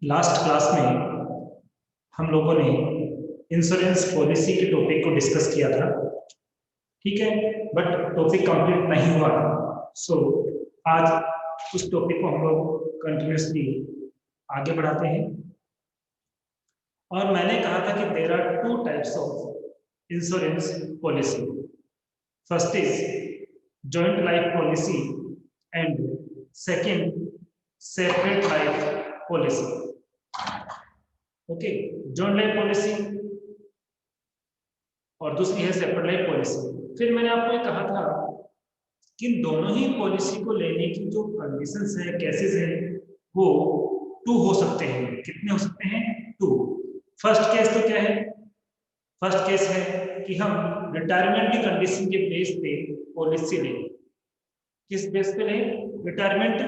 Last class में हम लोगों ने इंश्योरेंस पॉलिसी के टॉपिक को डिस्कस किया था, ठीक है, बट टॉपिक कंप्लीट नहीं हुआ था। सो आज उस टॉपिक को हम लोग कंटिन्यूसली आगे बढ़ाते हैं। और मैंने कहा था कि there are two types of insurance policy. First is joint life policy and second separate life policy. Okay, joint life policy और दूसरी है सेपरेट लाइफ पॉलिसी। फिर मैंने आपको ये कहा था कि दोनों ही पॉलिसी को लेने की जो कंडीशंस है, केसेस है, वो टू हो सकते हैं। कितने हो सकते हैं? टू। फर्स्ट केस तो क्या है? फर्स्ट केस है कि हम रिटायरमेंट की कंडीशन के बेस पे पॉलिसी लें। किस बेस पे लें? रिटायरमेंट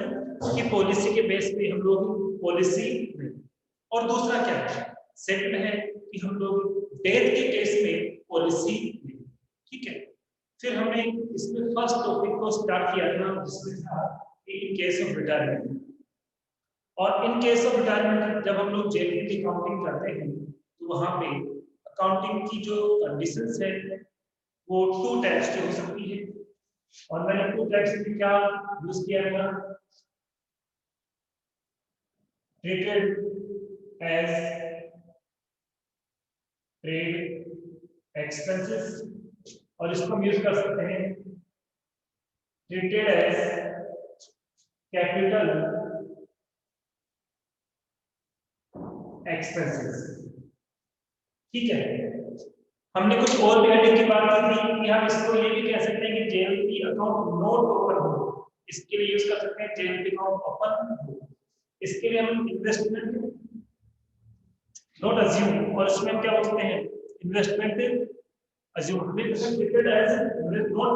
की पॉलिसी के बेस पे हम लोग पॉलिसी लें। और दूसरा क्या है? सेकंड है कि हम लोग डेथ के केस में पॉलिसी लें। ठीक है, फिर हमने इसमें फर्स्ट टॉपिक को स्टार्ट किया था जिसमें था इन केस ऑफ रिटायरमेंट। और इन केस ऑफ रिटायरमेंट जब हम लोग जेएलपी की काउंटिंग करते हैं तो वहां पे अकाउंटिंग की जो कंडीशंस है वो टू टाइप्स की हो सकती है। और मैंने टू टाइप्स में क्या यूज किया था? ट्रीटेड एज ट्रेड एक्सपेंसेस, और इसको हम यूज कर सकते हैं ट्रीटेड एज कैपिटल एक्सपेंसेस। ठीक है, हमने कुछ और भी हेडिंग की बात की थी कि हम इसको ये भी कह सकते हैं कि जेएलपी अकाउंट नॉट ओपन हो, इसके लिए यूज कर सकते हैं जेएलपी अकाउंट ओपन हो। इसके लिए हम इन्वेस्टमेंट नॉट अज्यूम, और इसमें हम क्या बोलते हैं? Investment assume. Treated as not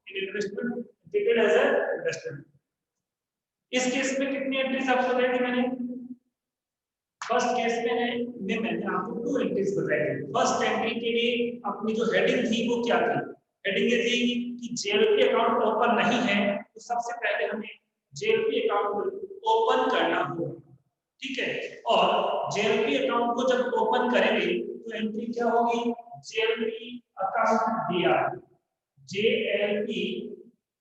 in investment, treated as investment. इस केस में कितनी एंट्रीज आपको बताई थी मैंने? फर्स्ट केस में मैंने आपको टू एंट्रीज बताई थी। फर्स्ट एंट्री के लिए अपनी जो हेडिंग थी वो क्या थी? हेडिंग ये थी कि जेएलपी अकाउंट ओपन नहीं है तो सबसे पहले हमें जेएलपी अकाउंट ओपन करना होगा। ठीक है, और जेएलपी अकाउंट को जब ओपन करेंगे तो एंट्री क्या होगी? JLP account DR, JLP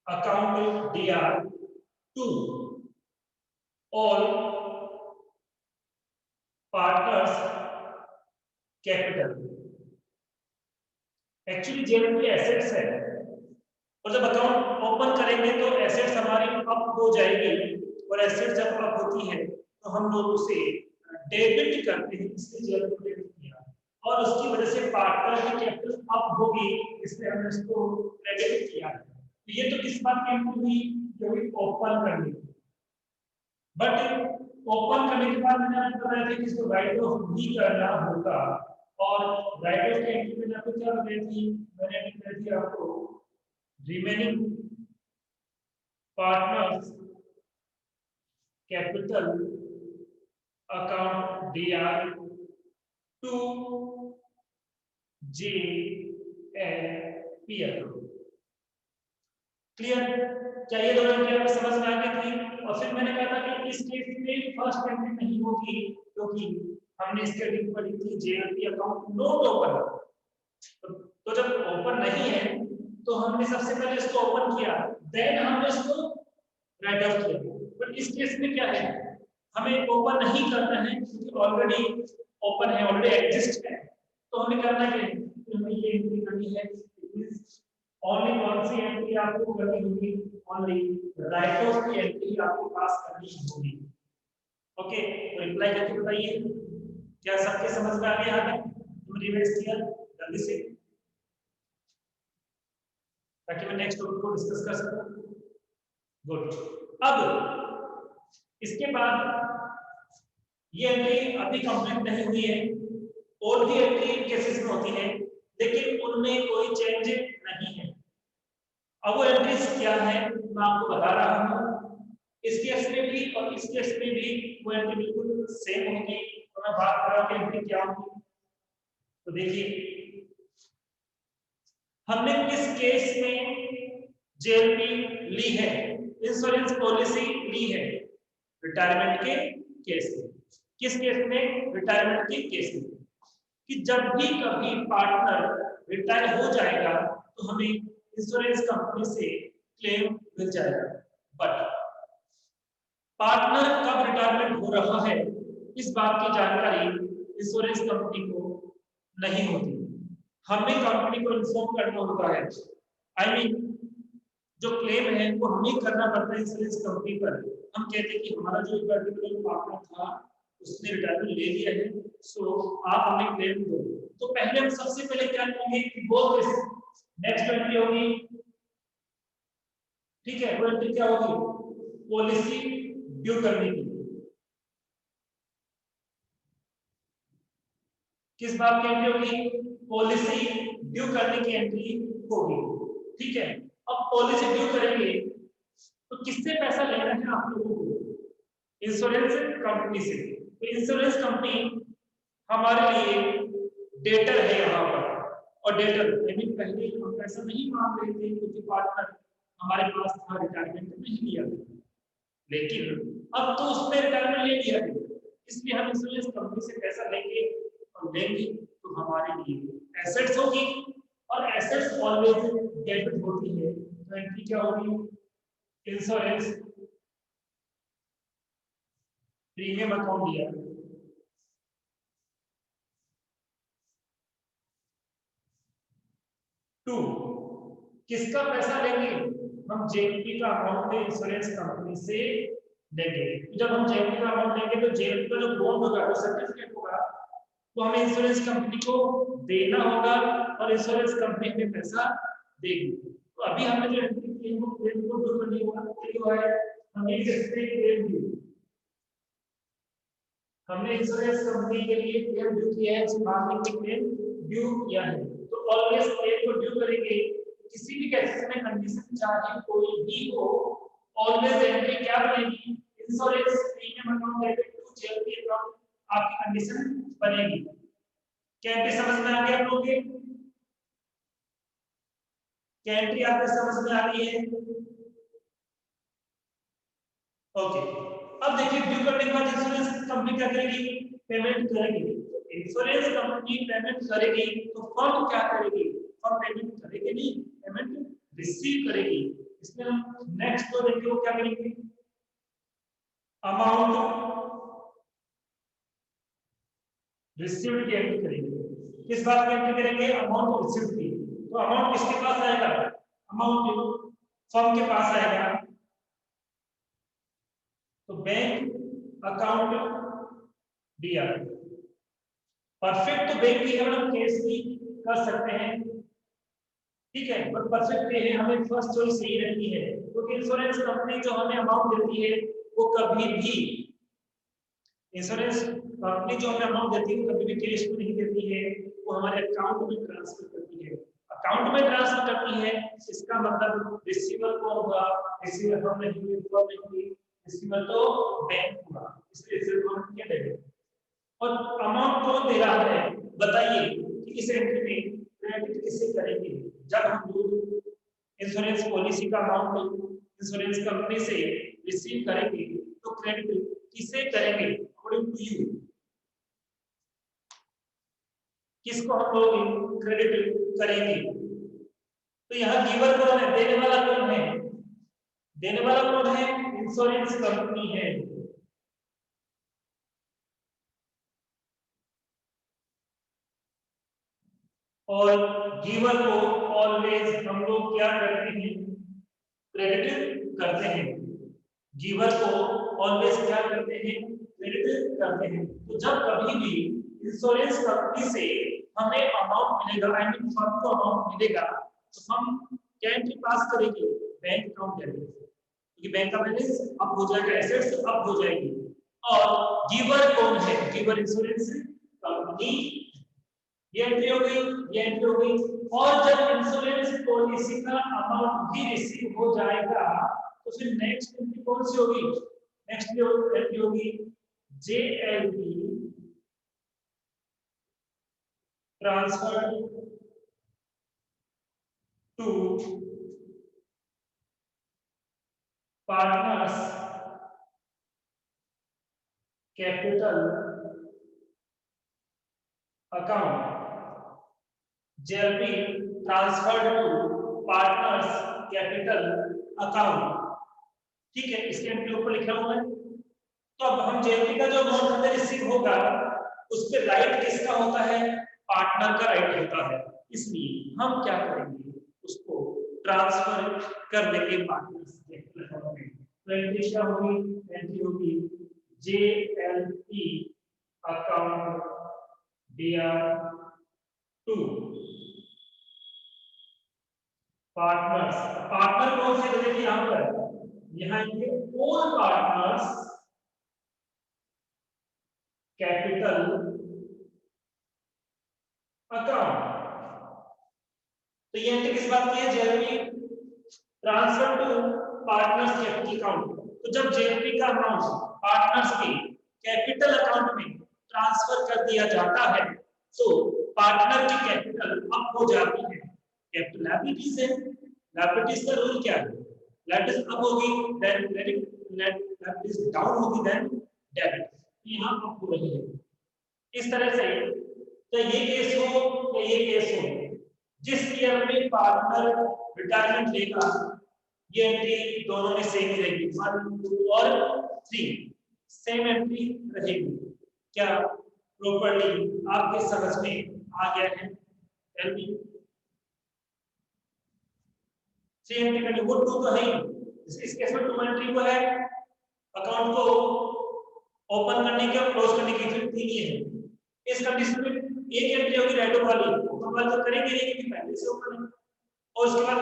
account DR to all partners capital. Actually JLP assets है, और जब अकाउंट ओपन करेंगे तो एसेट्स हमारी अप हो जाएगी, और एसेट्स जब अप होती है तो हम लोग उसे डेबिट करते हैं, इसलिए जेएलपी डेबिट किया। और उसकी वजह से पार्टनर की कैपिटल अप होगी, इसलिए हमने इसको क्रेडिट किया। तो ये तो किस बात की एंट्री हुई? जो ओपन करने की। बट ओपन करने के बाद मैंने आपको बताया था कि इसको राइट ऑफ भी करना होगा, और राइट ऑफ की एंट्री मैंने आपको क्या बताई थी? मैंने बताई थी आपको remaining partners capital account DR to JLP account. Clear? क्या ये दोनों एंट्री आपको समझ में आ गई थी? और फिर मैंने कहा था कि इस केस में फर्स्ट एंट्री नहीं होगी क्योंकि हमने इसके हेडिंग पर लिखी थी जेएलपी अकाउंट नॉट ओपन। तो जब ओपन नहीं है तो हमने सबसे पहले इसको ओपन किया, देन हमने इसको राइट ऑफ किया। बट इस केस में क्या है? हमें ओपन नहीं करना है क्योंकि ऑलरेडी ओपन है, ऑलरेडी एग्जिस्ट है। तो हमें करना क्या है? हमें ये एंट्री करनी है। ओनली कौन सी एंट्री आपको करनी होगी? ओनली राइट ऑफ की एंट्री आपको पास करनी होगी। ओके, तो रिप्लाई करके बताइए क्या सबके समझ में आ गया? यहाँ तक तुम रिवाइज किया जल्दी से ताकि मैं नेक्स्ट टॉपिक को डिस्कस कर सकूं। गुड। अब इसके बाद ये एंट्री अभी कंप्लीट नहीं हुई है, और भी एंट्री केसेस में होती है लेकिन उनमें कोई चेंज नहीं है। अब वो एंट्रीज क्या है मैं आपको बता रहा हूँ। इस केस में भी और इस केस में भी वो एंट्री बिल्कुल सेम होगी। तो मैं बात कर रहा हूँ कि एंट्री क्या होगी। तो देखिए, हमने किस केस में जेएलपी ली है, इंश्योरेंस पॉलिसी ली है? रिटायरमेंट के केस में। किस केस में? रिटायरमेंट के केस में। कि जब भी कभी पार्टनर रिटायर हो जाएगा तो हमें इंश्योरेंस कंपनी से क्लेम मिल जाएगा। बट पार्टनर कब रिटायरमेंट हो रहा है इस बात की जानकारी इंश्योरेंस कंपनी को नहीं होती। हमें कंपनी को इन्फॉर्म करना होता है। आई मीन जो क्लेम है वो हमें करना पड़ता है इंश्योरेंस कंपनी पर। हम कहते हैं कि हमारा जो पर्टिकुलर पार्टनर था उसने रिटायरमेंट ले लिया है, सो आप हमें क्लेम दो। तो पहले हम सबसे पहले क्या करेंगे कि वो नेक्स्ट एंट्री होगी, ठीक है, वो एंट्री क्या होगी? पॉलिसी ड्यू करने की। किस बात की एंट्री होगी? पॉलिसी ड्यू करने की एंट्री होगी, ठीक है। अब पॉलिसी ड्यू करेंगे तो किससे पैसा लेना है आप लोगों को? इंश्योरेंस कंपनी से। तो इंश्योरेंस कंपनी हमारे लिए डेटर है यहाँ पर। और डेटर यानी पहले हम पैसा नहीं मांग रहे थे क्योंकि पार्टनर हमारे पास था, रिटायरमेंट नहीं लिया, लेकिन अब तो उसने रिटायरमेंट ले लिया है, इसलिए हम इंश्योरेंस कंपनी से पैसा लेंगे और लेंगे तो हमारे लिए एसेट्स होगी। और एसेट्स ऑलवेज डेबिट होती है, तो एंट्री क्या होगी? इंश्योरेंस प्रीमियम अकाउंट दिया। टू, किसका पैसा लेंगे? हम जेएलपी का अमाउंट इंश्योरेंस कंपनी से लेंगे। जब हम जेएलपी का अमाउंट लेंगे तो जेएलपी का जो बॉन्ड होगा, जो सर्टिफिकेट होगा, तो हमें इंश्योरेंस कंपनी को देना होगा और इंश्योरेंस कंपनी हमें पैसा देगी। तो अभी हमने जो एंट्री की है वो क्लेम को ड्यू करनी होगा, जो है हमें इससे क्लेम ड्यू। हमने इंश्योरेंस कंपनी के लिए क्लेम ड्यू किया है, मार्केट में क्लेम ड्यू किया है, तो ऑलवेज क्लेम को ड्यू करेंगे। किसी भी केस में कंडीशन चाहे कोई भी हो, ऑलवेज एंट्री क्या बनेगी? Insurance premium account debit to JLP account, आपकी कंडीशन बनेगी। क्या एंट्री समझ में आ गया आप लोगों के? क्या एंट्री आपको समझ में आ रही है? ओके। अब देखिए ड्यू करने के बाद इंश्योरेंस कंपनी क्या करेगी? पेमेंट करेगी। इंश्योरेंस कंपनी पेमेंट करेगी तो फर्म क्या करेगी? फर्म पेमेंट करेगी नहीं, पेमेंट रिसीव करेगी। इसमें हम नेक्स्ट जो देखेंगे वो क्या करेंगे? अमाउंट रिसीव्ड की एंट्री करेंगे। किस बात की एंट्री करेंगे? अमाउंट रिसीव्ड की। तो अमाउंट किसके पास आएगा? अमाउंट फर्म के पास आएगा। तो बैंक अकाउंट दिया। परफेक्ट तो बैंक की हम केस भी कर सकते हैं, ठीक है, पर परफेक्ट ये है हमें फर्स्ट चॉइस यही रहती है, क्योंकि इंश्योरेंस कंपनी जो हमें अमाउंट देती है वो कभी भी, इंश्योरेंस कंपनी जो हमें अमाउंट देती है वो कभी भी कैश में नहीं देती है, वो हमारे अकाउंट में ट्रांसफर करती है। अकाउंट में ट्रांसफर करती है, इसका मतलब रिसीवर कौन हुआ? रिसीवर हम नहीं, रिसीवर तो बैंक हुआ, इसलिए रिसीवर हम क्या देंगे? और अमाउंट कौन दे रहा है बताइए कि इस एंट्री में क्रेडिट किसे करेंगे? जब हम इंश्योरेंस पॉलिसी का अमाउंट इंश्योरेंस कंपनी से रिसीव करेंगे तो क्रेडिट किसे करेंगे? अकॉर्डिंग टू यू किसको हम लोग क्रेडिट करेंगे? तो यहाँ गिवर कौन है? देने वाला कौन है? देने वाला कौन है? इंश्योरेंस कंपनी है। और गिवर को ऑलवेज हम लोग क्या करते हैं? क्रेडिट करते हैं। गिवर को ऑलवेज क्या करते हैं? क्रेडिट करते हैं। तो जब कभी भी इंश्योरेंस कंपनी से हमें अमाउंट मिलेगा, आई मीन फर्म को अमाउंट मिलेगा, तो हम क्या एंट्री पास करेंगे? बैंक अकाउंट डेबिट, क्योंकि बैंक का बैलेंस अप हो जाएगा, एसेट्स अप हो जाएगी। और गिवर कौन है? Giver insurance company. ये एंट्री हो गई, ये एंट्री हो गई। और जब इंश्योरेंस पॉलिसी का अमाउंट भी रिसीव हो जाएगा तो फिर नेक्स्ट एंट्री कौन सी होगी? नेक्स्ट एंट्री होगी JLP transfer to partners capital account, JLP transferred to partners capital account. ठीक है, इसके एंट्री ऊपर लिखा हुआ है। तो अब हम जेएलपी का जो अमाउंट हमें रिसीव होगा उस पे राइट किसका होता है, पार्टनर का राइट होता है, इसलिए हम क्या करेंगे, उसको ट्रांसफर कर देंगे पार्टनर्स कैपिटल अकाउंट में। तो एंट्री क्या होगी, एंट्री होगी JLP account DR to partners. Partner कौन से देखिए यहां पर, यहां ये ऑल पार्टनर्स कैपिटल अकाउंट। तो ये एंट्री किस बात की है, JLP transfer to partners capital account. तो जब जेएलपी का अमाउंट पार्टनर्स के कैपिटल अकाउंट में ट्रांसफर कर दिया जाता है तो पार्टनर की कैपिटल अप हो जाती है। कैपिटल लायबिलिटीज है, लायबिलिटीज का रूल क्या है, लायबिलिटीज अप होगी देन क्रेडिट, लायबिलिटीज डाउन होगी देन डेबिट। यहां अप हो रही है इस तरह से। तो ये केस हो या ये केस हो, जिस ईयर में पार्टनर रिटायरमेंट लेगा ये एंट्री दोनों में सेम ही रहेगी, 1 2 और 3 सेम एंट्री रहेगी। क्या प्रॉपर्ली आपके समझ में आ गया है, एलबी थ्री एंट्री करनी, वो 2 तो है ही, इस केस में 2 एंट्री को है, अकाउंट को ओपन करने की और क्लोज करने की फिर 3 ही है। इस कंडीशन में एक एंट्री होगी रेडो वाली, ओपन वाली तो करेंगे नहीं क्योंकि पहले से ओपन है, और उसके बाद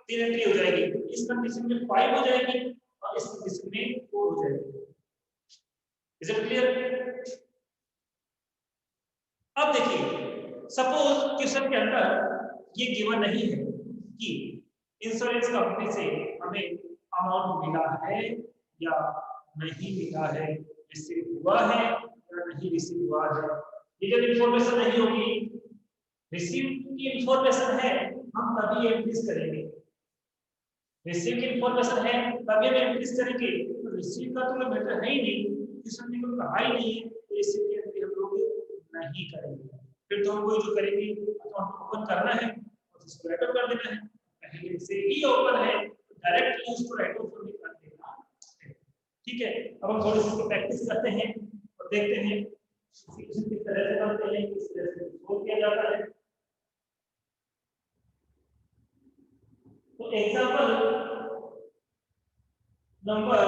3 एंट्री हो जाएगी। इस कंडीशन में 5 हो जाएगी और इस कंडीशन में 4 हो जाएगी। Is it clear? अब देखिए सपोज क्वेश्चन के अंदर ये गिवन नहीं है कि इंश्योरेंस कंपनी से हमें अमाउंट मिला है या नहीं मिला है, रिसीव हुआ है या नहीं रिसीव हुआ है। ये जब इंफॉर्मेशन नहीं होगी, रिसीव की इंफॉर्मेशन है हम तभी एंट्रीज करेंगे, रिसीव की इंफॉर्मेशन है तभी हम एंट्रीज करेंगे। तो रिसीव का तो मैटर है ही नहीं, किसी ने कोई कहा ही नहीं है, तो रिसीव की एंट्री हम लोग नहीं करेंगे। फिर तो हमको जो करेंगे अकाउंट ओपन करना है और उसको राइट ऑफ कर देना है, पहले से ही ओपन है डायरेक्टली उसको राइट ऑफ कर देना है। ठीक है, अब हम थोड़ी सी प्रैक्टिस करते हैं और देखते हैं किस तरह से करते हैं, किस तरह से सोल्व किया जाता है। तो एग्जांपल नंबर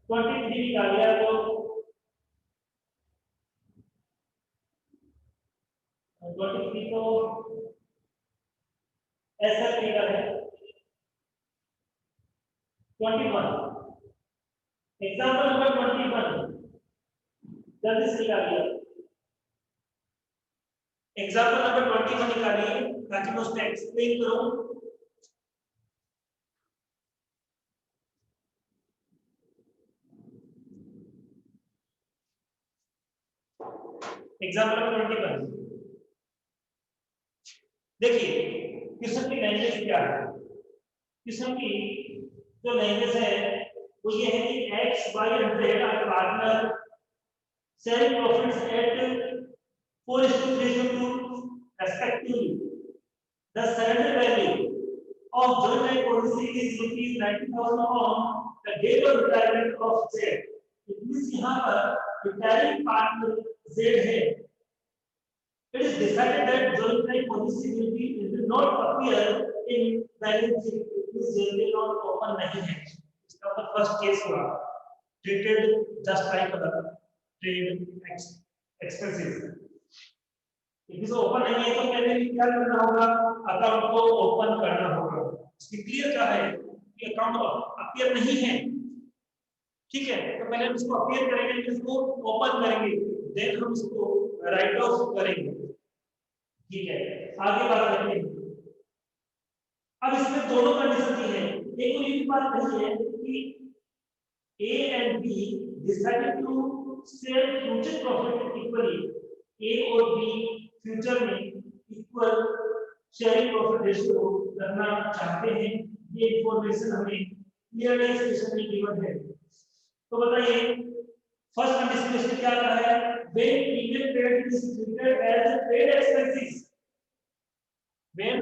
23 निकालिए तो 23 तो ऐसा फिगर है 21। एग्जांपल नंबर 21 जल्दी से निकालिए, एग्जांपल नंबर 21 निकालिए ताकि मैं उसमें एक्सप्लेन करूं। एग्जांपल नंबर 21 देखिए क्वेश्चन की लैंग्वेज क्या है। क्वेश्चन की जो लैंग्वेज है वो ये है कि x y and z are partner sharing profits at 4:3:2 respectively. The surrender value of joint life policy is rupees 90,000 on the date of retirement of Z. It means यहाँ पर retiring partner Z है। It is decided that joint life policy will not appear in balance sheet. It means generally not open नहीं है। इसका मतलब first case हुआ treated just like other trade expenses। इसे open नहीं है तो पहले क्या करना होगा, अकाउंट को ओपन करना होगा। इसमें क्लियर क्या है कि अकाउंट अपीयर नहीं है, ठीक है, तो पहले हम इसको अपीयर करेंगे, इसको ओपन करेंगे, देन हम इसको राइट ऑफ करेंगे। ठीक है, आगे बात करते हैं। अब इसमें दोनों कंडीशन की है, एक तो ये बात नहीं है कि A and B decided to share future profit equally, A और B फ्यूचर में इक्वल शेयरिंग प्रॉफिट रेशियो करना चाहते हैं। ये इंफॉर्मेशन हमें क्लियरली इस क्वेश्चन में गिवन है। तो बताइए फर्स्ट कंडीशन इसमें क्या कहा है, when premium paid is treated as paid expenses, when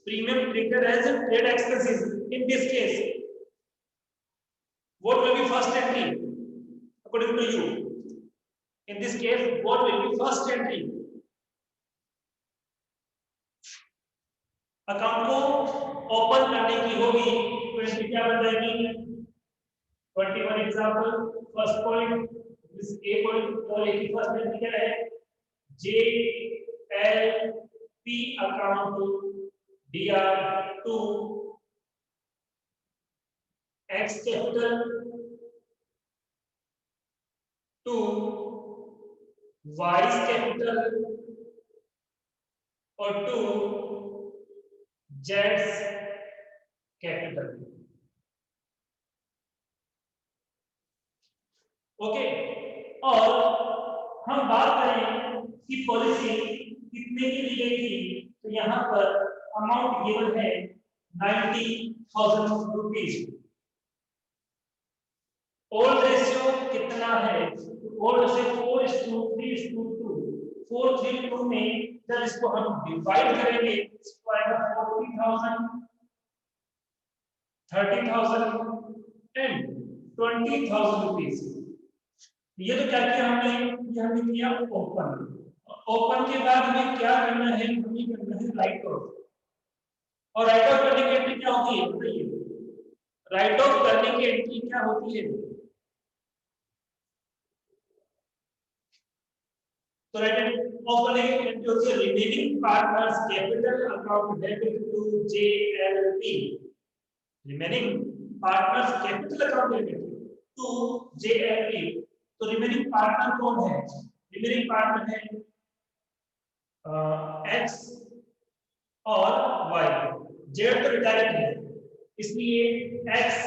premium treated as paid expenses, in this case what will be first entry according to you? In this case what will be first entry? Account को open करने की होगी तो इसकी क्या बन जाएगी, 21 example first point this A point और ए की फर्स्ट एंट्री क्या है, J L P account DR to X capital to Y capital और टू जेड्स कैपिटल। ओके, और हम बात करें कि पॉलिसी कितने की ली गई थी, तो यहां पर अमाउंट गिवन है 90,000 रुपीज। ओल्ड रेशियो कितना है, ओल्ड से 4:3:2 4:3:2 में जब इसको हम डिवाइड करेंगे इसको आएगा 40,000 30,000 एंड 20,000 रुपीज। ये तो क्या किया हमने, ये हमने किया ओपन। ओपन के बाद हमें क्या करना है, हमें करना है राइट ऑफ। और राइट ऑफ करने की एंट्री क्या होती है बताइए, राइट ऑफ करने की एंट्री क्या होती है, तो राइट ऑफ करने की एंट्री होती है remaining partners capital account debit to JLP, remaining partners capital account debit to JLP. तो रिमेनिंग पार्टनर कौन है, रिमेनिंग पार्टनर है एक्स और वाई, जेड तो रिटायर्ड है इसलिए X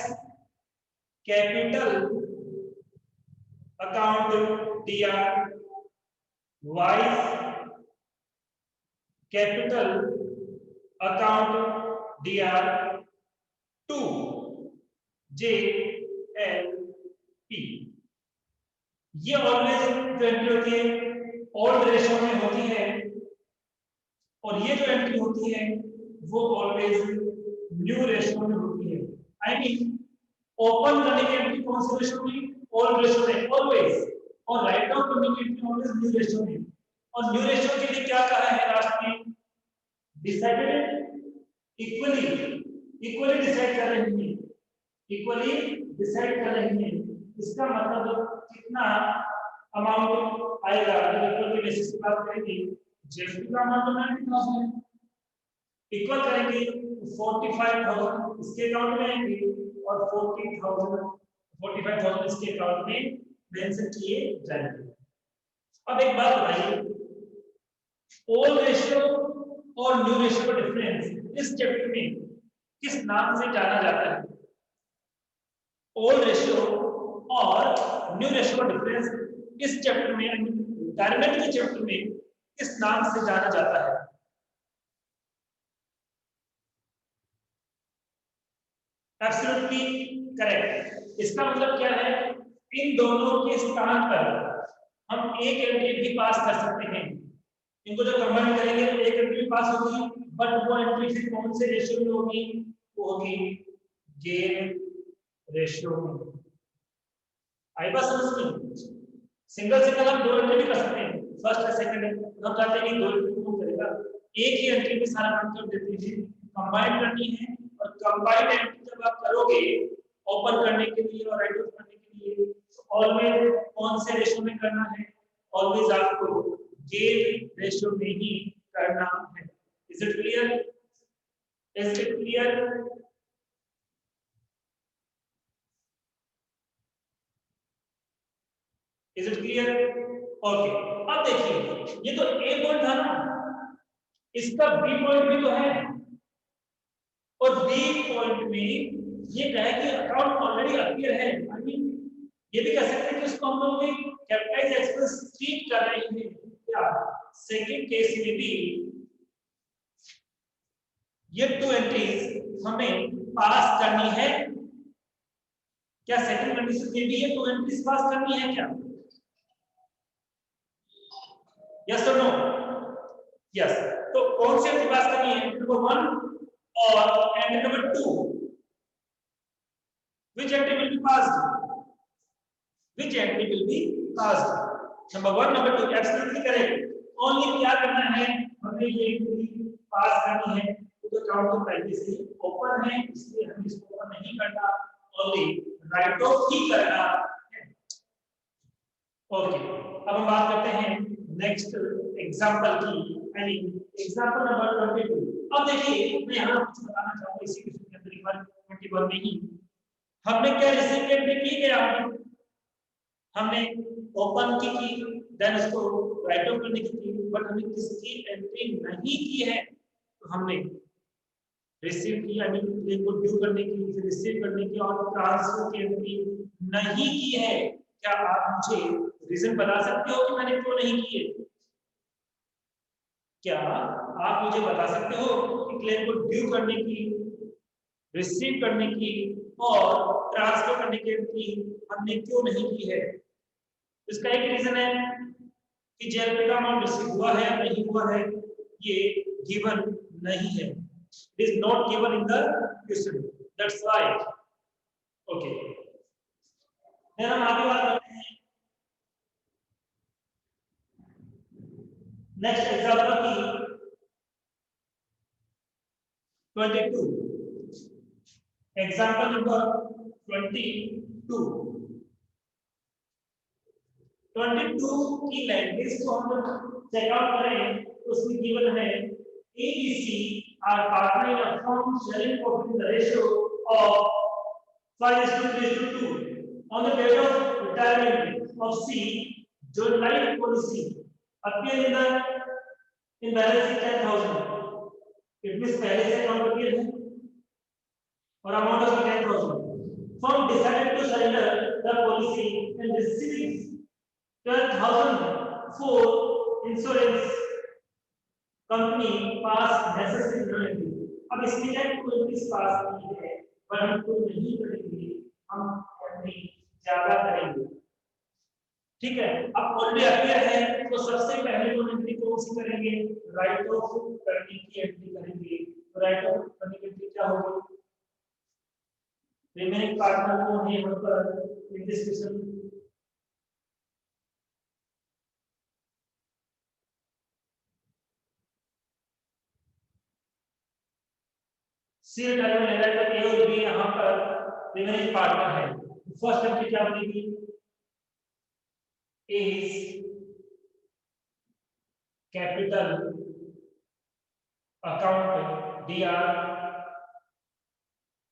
capital account DR, Y capital account DR to J L P. ये always जो एंट्री होती है ओल्ड रेशियो में होती है और ये जो एंट्री होती है वो ऑलवेज न्यू रेशियो में होती है। आई मीन ओपन करने की एंट्री कौन से रेशियो में, ओल्ड रेशियो में ऑलवेज, और राइट ऑफ करने की एंट्री ऑलवेज न्यू रेशियो में। और न्यू रेशियो के लिए क्या कहा है लास्ट में, डिसाइडेड इक्वली, इक्वली डिसाइड कर रहे हैं, इक्वली डिसाइड कर रहे हैं। इसका मतलब कितना अमाउंट आएगा, अगर इक्वल के बेसिस पे बात करेंगे जेएसपी का अमाउंट 90,000 है, इक्वल करेंगे तो 45,000 इसके अकाउंट में आएंगे और 45,000 इसके अकाउंट में मेंशन किए जाएंगे। अब एक बात बताइए, ओल्ड रेशियो और न्यू रेशियो का डिफरेंस इस चैप्टर में किस नाम से जाना जाता है, ओल्ड रेशियो और न्यू रेशियो का डिफरेंस इस चैप्टर में, डायनामिक के चैप्टर में किस नाम से जाना जाता है, एब्सोल्युटली करेक्ट। इसका मतलब क्या है, इन दोनों के स्थान पर हम एक एंट्री भी पास कर सकते हैं, इनको जब कंबाइन करेंगे तो एक एंट्री भी पास होगी, बट वो एंट्री फिर कौन से रेशियो में होगी, वो होगी गेन रेशियो में। आई बात समझ में, सिंगल सिंगल हम दो एंट्री भी कर सकते हैं, फर्स्ट और सेकंड, हम चाहते हैं कि दो एंट्री कौन करेगा, एक ही एंट्री में सारा काम कर देते हैं, कंबाइन करनी है। और कंबाइंड एंट्री जब आप करोगे ओपन करने के लिए और राइट ऑफ करने के लिए, तो ऑलवेज कौन से रेशियो में करना है, ऑलवेज आपको गेन रेशियो में ही करना है। Is it clear, is it clear? Is it clear? Okay, अब देखिए ये तो ए पॉइंट था ना, इसका बी पॉइंट भी तो है, और बी पॉइंट में ये कहे कि अकाउंट ऑलरेडी अपीयर है, आई मीन ये भी कह सकते हैं कि उसको हम लोग भी कैपिटलाइज एक्सपेंस ट्रीट कर रहे हैं। क्या सेकंड केस में भी ये 2 एंट्रीज हमें पास करनी है। क्या सेकंड कंडीशन में भी ये 2 एंट्रीज पास करनी है क्या? यस और नो? यस। तो कौन सी एंट्री पास करनी है? नंबर 1 और entry number 2, which entry will be passed? Which entry will be passed? Number 1, number 2, absolutely correct. Only क्या करना है, हमें ये एंट्री पास करनी है। तो अकाउंट तो पहले से ही ओपन है, इसलिए हमें इसको ओपन नहीं करना, ओनली राइट ऑफ ही करना है। ओके, अब हम बात करते हैं नेक्स्ट एग्जांपल की, यानी एग्जांपल नंबर 22। अब देखिए, मैं यहाँ कुछ बताना चाहूंगा इसी क्वेश्चन के अंदर, 21 में ही हमने क्या रिसीव एंट्री की क्या? हमने ओपन की, देन उसको राइट ऑफ करने की, बट हमने किसकी एंट्री नहीं की है? तो हमने रिसीव की, यानी क्लेम को ड्यू करने की, फिर रिसीव करने की और ट्रांसफर की एंट्री नहीं की है। क्या आप मुझे रीजन बता सकते हो कि मैंने क्यों नहीं की है? क्या आप मुझे बता सकते हो कि क्लेम को ड्यू करने की, रिसीव करने की और ट्रांसफर करने की एंट्री हमने क्यों नहीं की है? इसका एक रीजन है कि जेएलपी का अमाउंट रिसीव हुआ है या नहीं हुआ है, ये गिवन नहीं है। It is not given in the question, that's why. Okay, फिर हम आगे बात करते हैं नेक्स्ट एग्जांपल की 22। Example number 22। 22 की लैंग्वेज को हम चेकआउट करें तो उसमें गिवन है ABC are partner in a firm sharing profit in the ratio of 5:3:2. On the date of retirement of C, joint life policy appear in balance sheet 10,000. It means पहले से account appear है और amount is 10,000. Firm decided to surrender the policy and receives 12,000 for insurance company pass necessary entry. अब इसमें क्या entries pass की है, पर हम तो नहीं करेंगे, हम एंट्री ज्यादा करेंगे। ठीक है, अब ऑलरेडी अपीयर है तो सबसे पहले हम एंट्री कौन सी करेंगे? राइट ऑफ करने की एंट्री करेंगे। तो राइट ऑफ करने की एंट्री क्या होगी? रिमेनिंग पार्टनर कौन है यहाँ पर in this question? C term लेना तो ए और बी यहाँ पर रिमेनिंग पार्टनर है। फर्स्ट एंट्री क्या बनेगी? is capital account DR,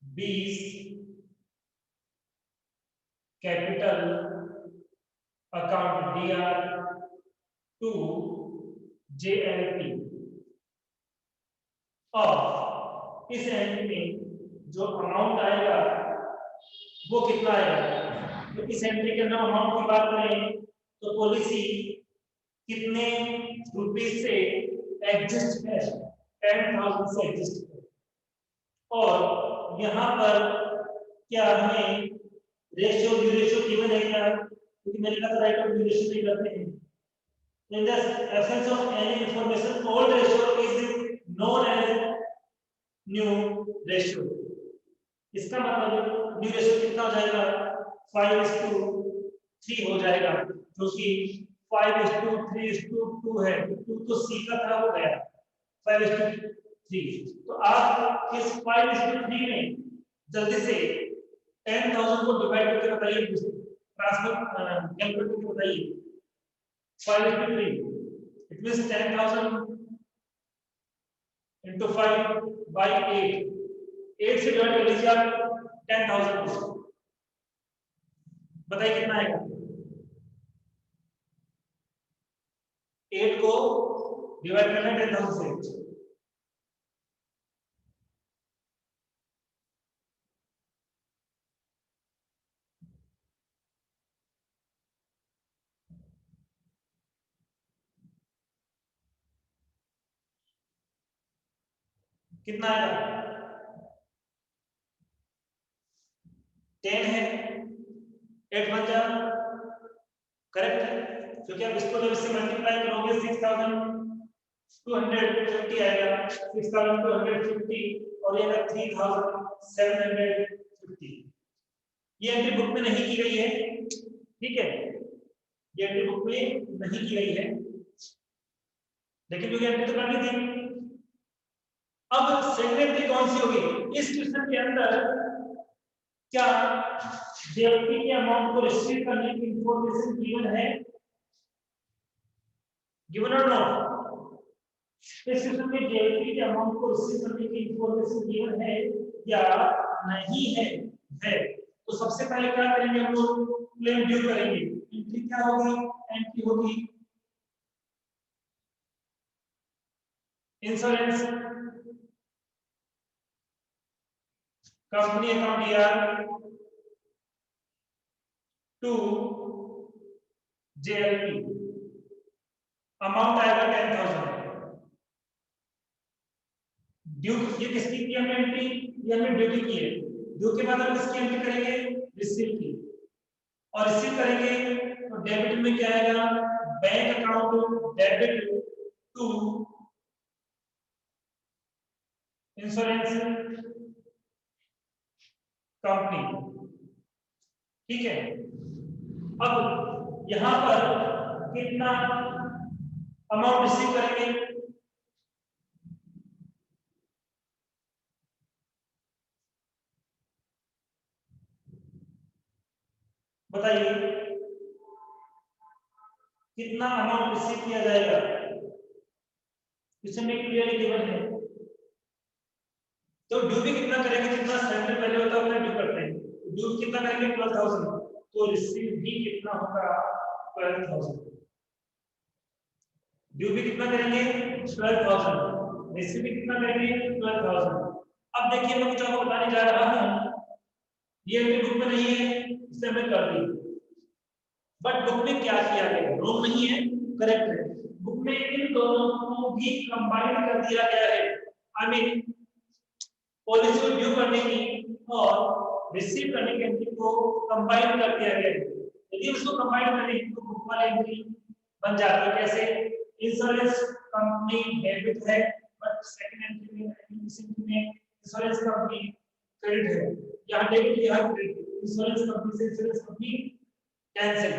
B's capital account DR to JLP। और इस एंट्री में जो अमाउंट आएगा वो कितना आएगा? तो इस एंट्री के अंदर अमाउंट की बात करें तो पॉलिसी कितने रुपीस से एग्जिस्ट है? 10,000 से एग्जिस्ट है। और यहाँ पर क्या हमें रेशियो ड्यूरेशन गिवन है क्या? क्योंकि मैंने कहा राइट ऑफ ड्यूरेशन नहीं करते हैं। In the absence of any information, old ratio is known as new ratio। इसका मतलब न्यू रेशियो कितना हो जाएगा? 5:3 हो जाएगा, जो कि 5:3:2 है। 2 तो सी का था, हो गया 5:3। तो आप इस 5:3 में जल्दी से 10,000 को डिवाइड करके बताइए, ट्रांसफर कैलकुलेट करके बताइए। 5:3 इट मींस 10,000 into 5 by 8। 8 से डिवाइड कर लीजिए आप 10,000 को, बताइए कितना आएगा? 8 को डिवाइड करना है 10,000 से। कितना आएगा 10 है 8 बन जा करेक्ट है क्योंकि आप इसको जब इससे मल्टीप्लाई करोगे 6250 आएगा 6250 और ये 3750 ये एंट्री बुक में नहीं की गई है ठीक है ये एंट्री बुक में नहीं की गई है लेकिन क्योंकि एंट्री तो करनी थी अब सेकंड एंट्री कौन सी होगी इस क्वेश्चन के अंदर क्या जेएलपी के अमाउंट को रिसीव करने की इंफॉर्मेशन गिवन है गिवन और नॉट इस क्वेश्चन में जेएलपी के अमाउंट को रिसीव करने की इंफॉर्मेशन गिवन है या नहीं है तो सबसे पहले क्या करेंगे हम लोग क्लेम ड्यू करेंगे एंट्री क्या होगी एंट्री होगी insurance company account DR to JLP amount आएगा 10,000 ड्यू ये किसकी की हमने एंट्री ये हमने ड्यू की है ड्यू के बाद हम किसकी एंट्री करेंगे रिसीव की और रिसीव करेंगे तो डेबिट में क्या आएगा bank account debit to insurance company ठीक है अब यहां पर कितना अमाउंट रिसीव करेंगे बताइए कितना अमाउंट रिसीव किया जाएगा इसमें क्लियरली गिवन है तो ड्यू भी कितना करेंगे जितना सरेंडर पहले होता है उतना ड्यू करते हैं ड्यू कितना करेंगे 12,000 तो रिसीव भी कितना होगा 12,000 ड्यू भी कितना करेंगे 12,000 रिसीव भी कितना करेंगे 12,000 अब देखिए मैं कुछ आपको बताने जा रहा हूं ये बुक में नहीं है इसे मैं कर दी बट बुक में क्या किया गया रॉन्ग नहीं है करेक्ट है बुक में इन दोनों को भी कंबाइन कर दिया गया है आई मीन पॉलिसी को ड्यू करने की और रिसीव करने की एंट्री को कंबाइन कर दिया गया है यदि उसको कंबाइन करें तो बुक वाली एंट्री बन जाती है कैसे इंश्योरेंस कंपनी डेबिट है बट सेकंड एंट्री में इंश्योरेंस कंपनी क्रेडिट है यहाँ डेबिट यहाँ क्रेडिट इंश्योरेंस कंपनी से इंश्योरेंस कंपनी कैंसिल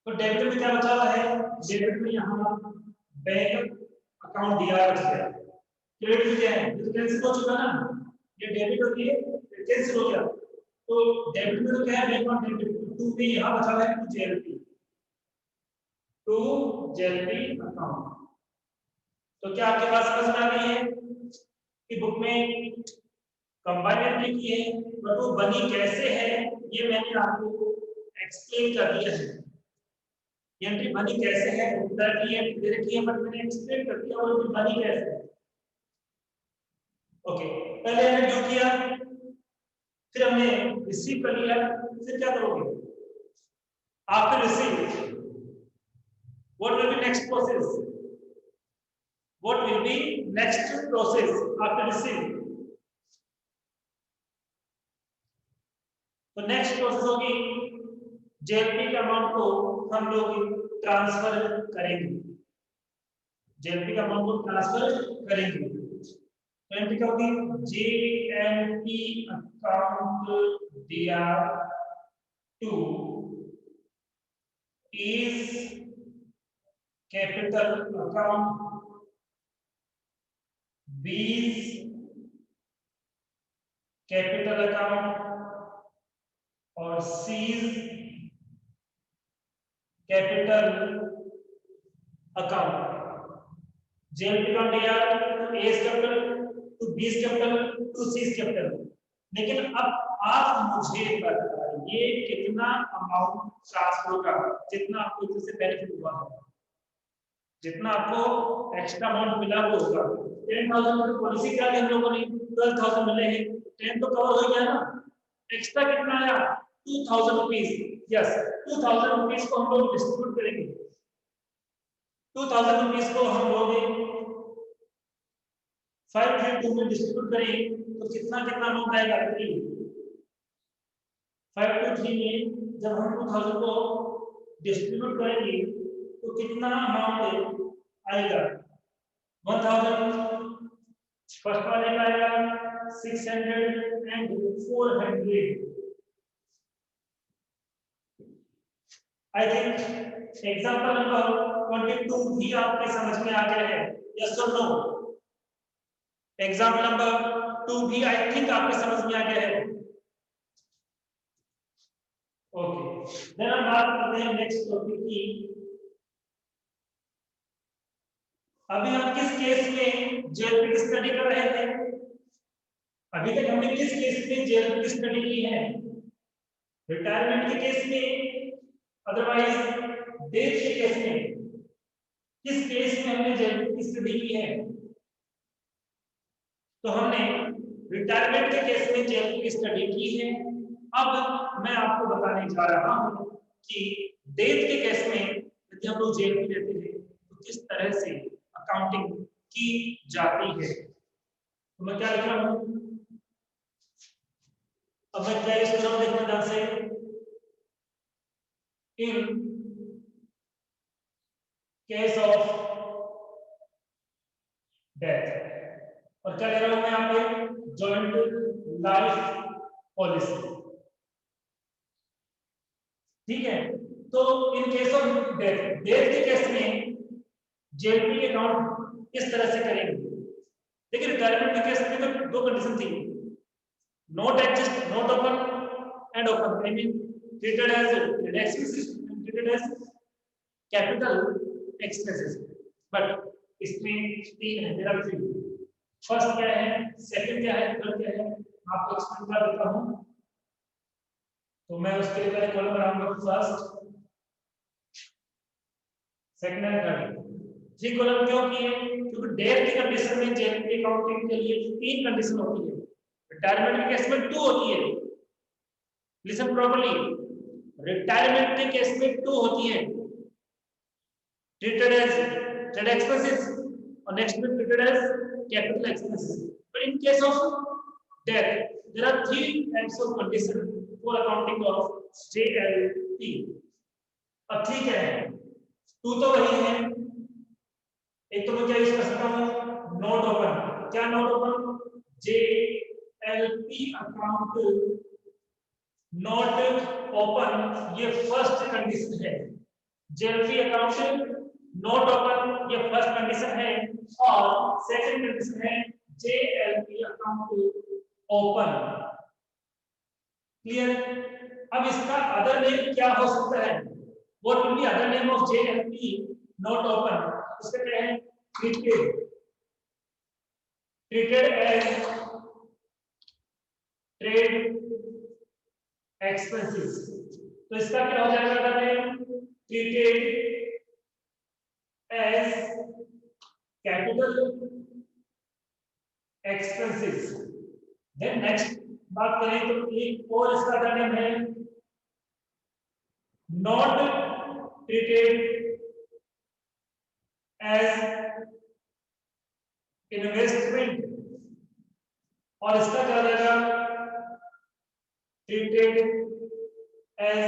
तो डेबिट में क्या बचा हुआ है डेबिट में यहाँ बैंक अकाउंट दिया बच गया क्रेडिट में क्या है ये तो कैंसिल हो चुका ना ये डेबिट होती है कैंसिल हो गया तो डेबिट में तो क्या है बैंक अकाउंट डेबिट टू में यहाँ बचा हुआ है टू जेएलपी अकाउंट तो क्या आपके पास समझ आ गई है कि बुक में कंबाइंड एंट्री की है बट वो बनी कैसे है ये मैंने आपको एक्सप्लेन कर दिया है ये एंट्री बनी कैसे है डायरेक्टली एंट्री दे रखी है बट मैंने एक्सप्लेन कर दिया और ये बनी कैसे है ओके पहले हमने ड्यू किया फिर हमने रिसीव कर लिया फिर क्या करोगे after receive what will be next process what will be next process after receive तो नेक्स्ट प्रोसेस होगी जेएलपी के अमाउंट को हम लोग ट्रांसफर करेंगे जेएलपी का अमाउंट को ट्रांसफर करेंगे तो एंट्री क्या होगी जेएलपी अकाउंट दिया to A's capital account B's capital account और C's capital account JLP account दिया to A's capital to B's capital to C's capital लेकिन अब आप मुझे बताइए कितना अमाउंट ट्रांसफर होगा जितना आपको इससे बेनिफिट हुआ है जितना आपको एक्स्ट्रा अमाउंट मिला वो होगा 10,000 की पॉलिसी क्या हम लोगों ने 12,000 मिले हैं 10 तो कवर हो गया ना एक्स्ट्रा कितना आया 2,000 रुपीज यस 2,000 रुपीज को हम लोग डिस्ट्रीब्यूट करेंगे 2,000 रुपीज को हम लोग 5 3 2 में डिस्ट्रीब्यूट करें तो कितना कितना अमाउंट आएगा? 3। 5 2 3 में जब हम 2000 को डिस्ट्रीब्यूट करेंगे तो कितना अमाउंट आएगा? 1000 फर्स्ट वाले का आएगा 600 and 400। I think example number 22 भी आपके समझ में आ गया है, यस और नो? एग्जांपल नंबर 2 भी आई थिंक आपके समझ में आ गया है। ओके, देन हम बात करते हैं नेक्स्ट टॉपिक की। अभी हम किस केस में जेएलपी की स्टडी कर रहे थे? अभी तक हमने किस केस में जेएलपी की स्टडी की है? रिटायरमेंट के केस में, अदरवाइज डेथ के केस में? किस केस में हमने जेएलपी की स्टडी की है? तो हमने रिटायरमेंट के केस में जेएलपी की स्टडी की है। अब मैं आपको बताने जा रहा हूं कि डेथ के केस में यदि हम लोग जेएलपी लेते हैं तो किस तरह से अकाउंटिंग की जाती है। तो मैं क्या लिख रहा हूं? अब मैं क्या यूज कर रहा हूं, देखना ध्यान से। इन केस ऑफ डेथ, और क्या ले रहा हूं मैं यहाँ पे? Joint life policy. ठीक है, तो इन केस ऑफ डेथ, डेथ के केस में जेएलपी अकाउंट किस तरह से करेंगे? देखिए रिटायरमेंट के केस में तो दो कंडीशन थी, not adjust, not open and open, I mean treated as expenses and treated as capital expenses, but इसमें तीन है, मेरा थ्री। फर्स्ट क्या है, सेकंड क्या है, थर्ड क्या है, आपको एक्सप्लेन कर देता हूं। तो मैं उसके लिए पहले कॉलम बनाऊंगा, first second and third. Three column क्यों किए? क्योंकि डेथ की कंडीशन में जेएलपी अकाउंटिंग के लिए तीन कंडीशन होती है, रिटायरमेंट के केस में टू होती है। लिसन प्रॉपर्ली, रिटायरमेंट के केस में टू होती है, treated as trade expenses और next में treated as capital expenses. But in case of death, there are three types of condition for accounting of JLP. अब ठीक है, टू तो वही है, एक तो मैं क्या यूज कर सकता हूँ, नोट ओपन। क्या not open? JLP account not open, ये फर्स्ट कंडीशन है। जेएलपी अकाउंट नोट ओपन, ये फर्स्ट कंडीशन है, और सेकंड कंडीशन है जेएलपी अकाउंट ओपन। क्लियर? अब इसका अदर नेम क्या हो सकता है? What will be other name of JLP not open? उसका क्या है? Treated, treated as trade expenses. तो इसका क्या हो जाएगा other name? Treated as capital expenses। then next बात करें तो एक और इसका अदर नेम है not treated as investment, और इसका क्या रहेगा? treated as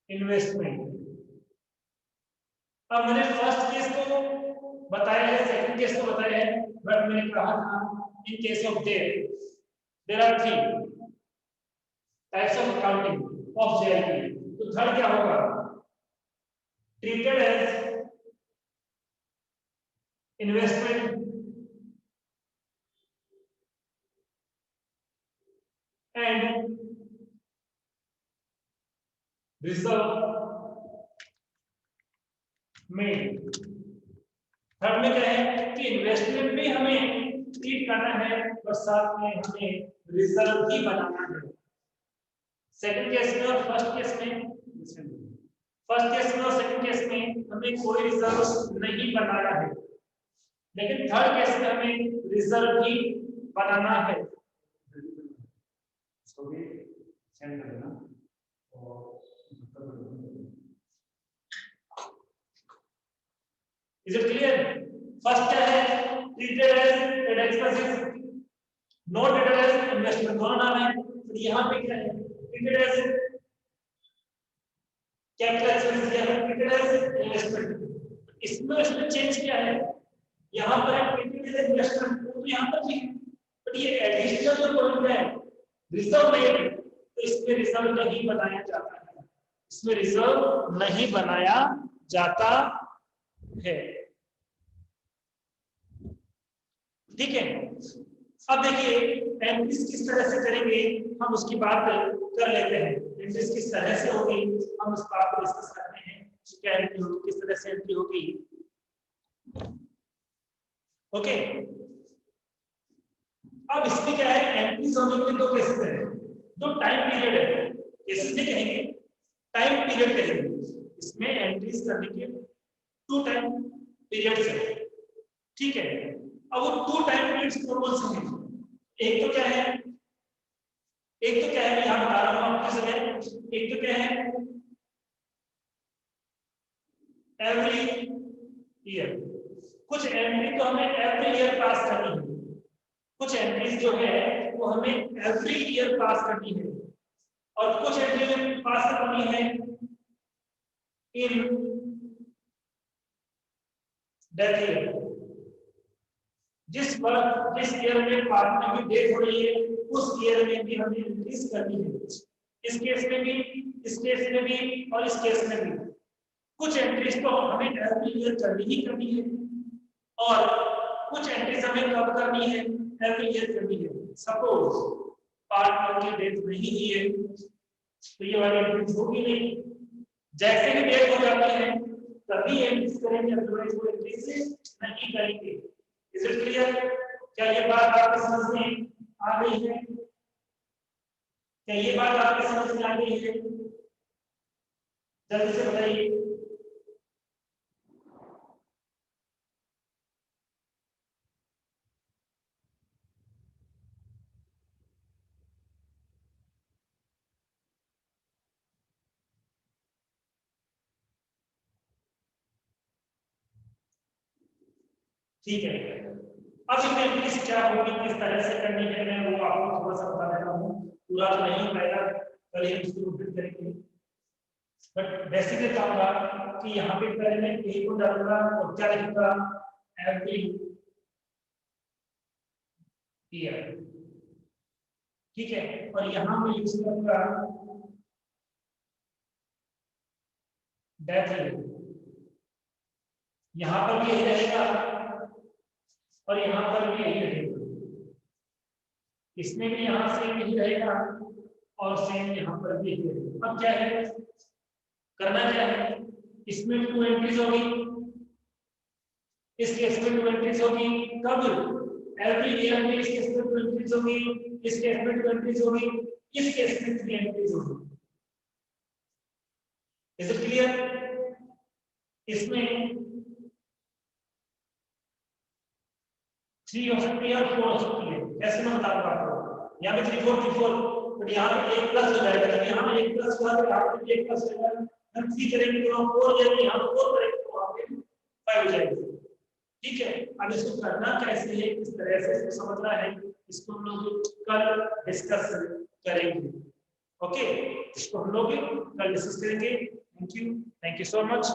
investment। अब मैंने फर्स्ट केस को बताया है, सेकंड केस को बताया है, बट मैंने कहा था in case of death there are three types of accounting of JLP. तो थर्ड क्या होगा? Treated as investment and reserve में। थर्ड में क्या है कि इन्वेस्टमेंट भी हमें ट्रीट करना है और साथ में हमें रिजर्व भी बनाना है। सेकंड केस में और फर्स्ट केस में, फर्स्ट केस में और सेकंड केस में हमें कोई रिजर्व नहीं बनाना है, लेकिन थर्ड केस में हमें रिजर्व भी बनाना है। सेंड कर देना और Is it clear? फर्स्ट क्या है, treated as trade expenses, not treated as investment, दोनों नाम है। तो यहाँ पे क्या है, ट्रीटेड एज कैपिटल एक्सपेंसेस या ट्रीटेड एज इन्वेस्टमेंट। इसमें चेंज क्या है, यहाँ पर है ट्रीटेड एज इन्वेस्टमेंट, तो यहाँ पर भी, बट ये एडिशनल जो पॉइंट है रिजर्व नहीं, तो इसमें रिजर्व नहीं बनाया जाता है, इसमें रिजर्व नहीं बनाया जाता है। ठीक है, अब देखिए एंट्रीज किस तरह से करेंगे, हम उसकी बात कर लेते हैं। एंट्रीज किस तरह से होगी हम उस बात को डिस्कस करते हैं, क्या एंट्री होगी, किस तरह से एंट्री होगी। ओके, अब इसमें क्या है, एंट्रीज होने के दो केसेस हैं, जो टाइम पीरियड है, केसेस नहीं कहेंगे, टाइम पीरियड कहेंगे। इसमें एंट्रीज करने के 2 टाइम पीरियड्स है। ठीक है, अब वो 2 टाइम पीरियड्स कौन से हैं, एक तो क्या है, मैं यहां बता रहा हूं आपके समय, एक तो क्या है एवरी ईयर, कुछ एंट्री तो हमें एवरी ईयर पास करनी है, कुछ एंट्रीज जो है वो हमें एवरी ईयर पास करनी है, और कुछ एंट्री में पास करनी है इन डेथ ईयर। जिस ईयर में पार्टनर की डेथ हो रही है उस ईयर में भी हमें एंट्रीज करनी है, इस केस में भी, इस केस में भी और इस केस में भी। कुछ एंट्रीज तो हमें एवरी ईयर करनी ही करनी है, और कुछ एंट्रीज हमें कब करनी है, एवरी ईयर करनी है। सपोज पार्टनर की डेथ नहीं हुई है तो ये वाली एंट्रीज होगी नहीं, जैसे ही डेथ हो जाती है तभी एंट्रीज करेंगे, अदरवाइज वो एंट्रीज नहीं करेंगे। Is it clear? क्या ये बात आपके समझ में आ गई है? क्या ये बात आपके समझ में आ गई है? जल्दी से बताइए। ठीक है, अब इसमें एंट्रीज क्या होगी, किस तरह से करनी है, मैं वो आपको थोड़ा सा बता देता हूँ, पूरा तो नहीं हो पाएगा, कल ही उसको रिपीट करेंगे। बट बेसिकली क्या होगा कि यहाँ पे पहले मैं ए को डालूंगा और क्या लिखूंगा, एवरी ईयर। ठीक है, और यहाँ मैं यूज करूंगा डेथ ईयर, यहाँ पर भी यही रहेगा और यहाँ पर भी यही रहेगा, इसमें भी यहाँ से यही रहेगा और सेम यहाँ पर भी यही रहेगा। अब क्या है, करना क्या है, इसमें 2 एंट्रीज होगी, इस केस में 2 एंट्रीज होगी, कब, एवरी ईयर में इस केस में 2 एंट्रीज होगी, इस केस में 2 एंट्रीज होगी, इस केस में 3 एंट्रीज होगी। Is it clear? इसमें 3 हो सकती है और 4 हो सकती है, कैसे मैं बता दूंगा आपको, यहाँ पे 3 4 3 4, बट यहाँ पे 1 प्लस हो जाएगा, जब यहाँ पे 1 प्लस हुआ तो यहाँ पे 1 प्लस हो जाएगा, हम 3 करेंगे तो हम 4 जाएंगे, यहाँ पे 4 करेंगे तो वहाँ पे 5 हो जाएगा। ठीक है, अब इसको करना कैसे है, किस तरह से इसको समझना है, इसको हम लोग कल डिस्कस करेंगे। ओके, इसको हम लोग कल डिस्कस करेंगे। Thank you so much.